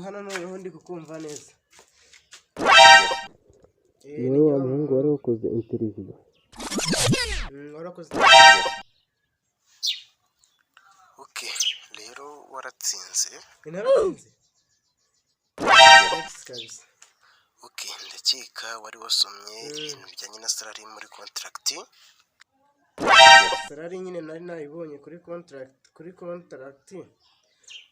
hano noneho ndi kukumva neza. Ni wa muhungu wari wakoze interview. Warakoze. Okay, rero waratsinze. Naratsinze. Okay, ndakeka wari wasomye ibintu bijyanye na salary muri contract. Salary nyine nari nayibonye kuri contract.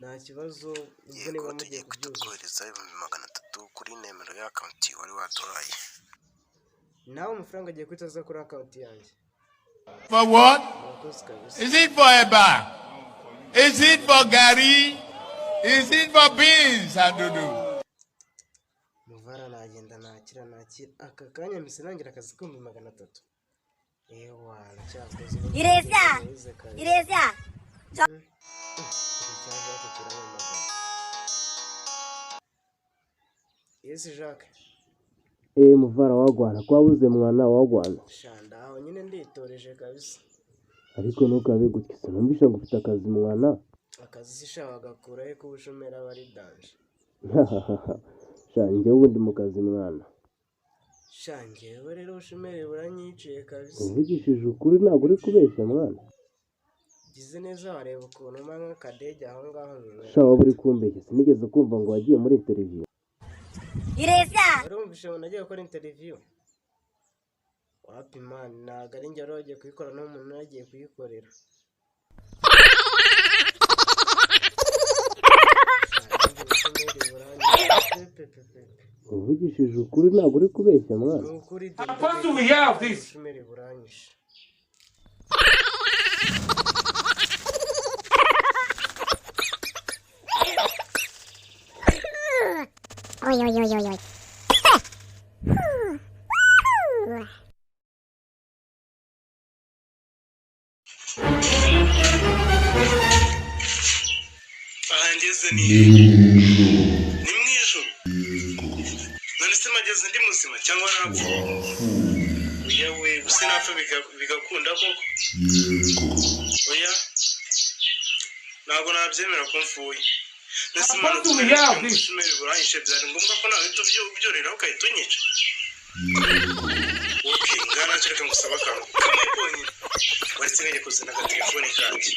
Nta kibazo ubwo niba mugiye kutukohereza 300 kuri nimero ya account wari waduhaye. Nawe amafaranga agiye kwitaza kuri account yanjye. For what? Is it for Eba? Is it for Gary? Is it for beans, Adudu? Muvara nagenda nakira aka kanya mise nangira akazi kumbi 300. Ewa cyakoze. Ireza. Yes Jacques. Muvara wagwana kwabuze mwana wagwana. Shanda aho nyine nditoreje kabisa. Ariko nukabe gutya numvisha ngo ufite akazi mwana. Akazi sishawa gakuraye ku bushomera bari danje. Shange ubundi mu kazi mwana. Shange we rero ubushomere buranyiciye kabisa. Uvugishije ukuri ntabwo uri kubeshya mwana. Gize neza wareba ukuntu manga kadege aho ngaho nyine. Shawa buri kumbeshya sinigeze kumva ngo wagiye muri interview. Ireza. Urumvishe ngo nagiye gukora interview. Wapi man ntabwo ari njye wagiye kuyikora n'umuntu yagiye kuyikorera. Uvugishije ukuri ntabwo uri kubeshya mwana. What do we have this? Oi. Ahangeze ni mwijoro. None se mageze ndi musima cyangwa napfuye? Yewe usinapfa bigakunda koko. Oya. Ntabwo nabyemera ko mfuye. Nese mwana tumere buranyishe byari ngombwa ko nawe tubyorera ukahita unyica. Okay, ngana cyereka ngusaba akantu kamwe konyine. Waretse ngenge kuzana agatelefone kanjye.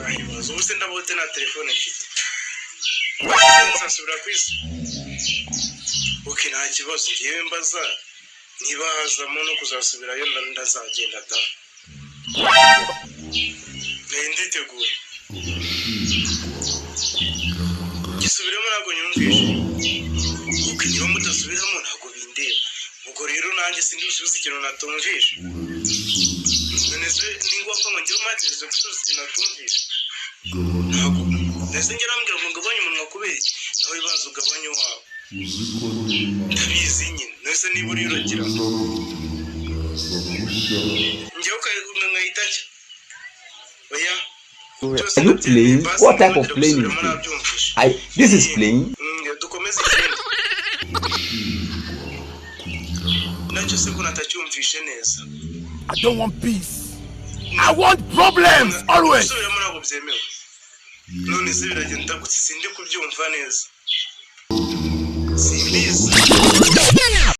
Ayibaza ubu se ndabote na telefone mfite. Nsasubira ku isi. Okay, nta kibazo ngiye mbaza niba hazamo no kuzasubirayo ndazagenda da. Nditeguye. Gisubiramo ntabwo nyumvishe. Okay, niba mutasubiramo ntabwo bindeba. Ubwo rero nanjye sindi busubize ikintu natumvishe. None se ni ngombwa ngo njye umaterezo gusubiza ikintu natumvishe. Ntabwo. Nese ngera mbwira ngo ngabanye umunwa kubera nawe baza ugabanye wawe. Ndabizi nyine. Nese niba uri uragira. Njyewe ukangahita nshya. Oya. Are you playing? What type of playing is this? This is playing. Dukomeze ikindi. Nacyo se kuna tacyumvishe neza. I don't want peace. I want problems always. So yamara ngo byemewe. None se biragenda gutse sindi kubyumva neza. Simbizi.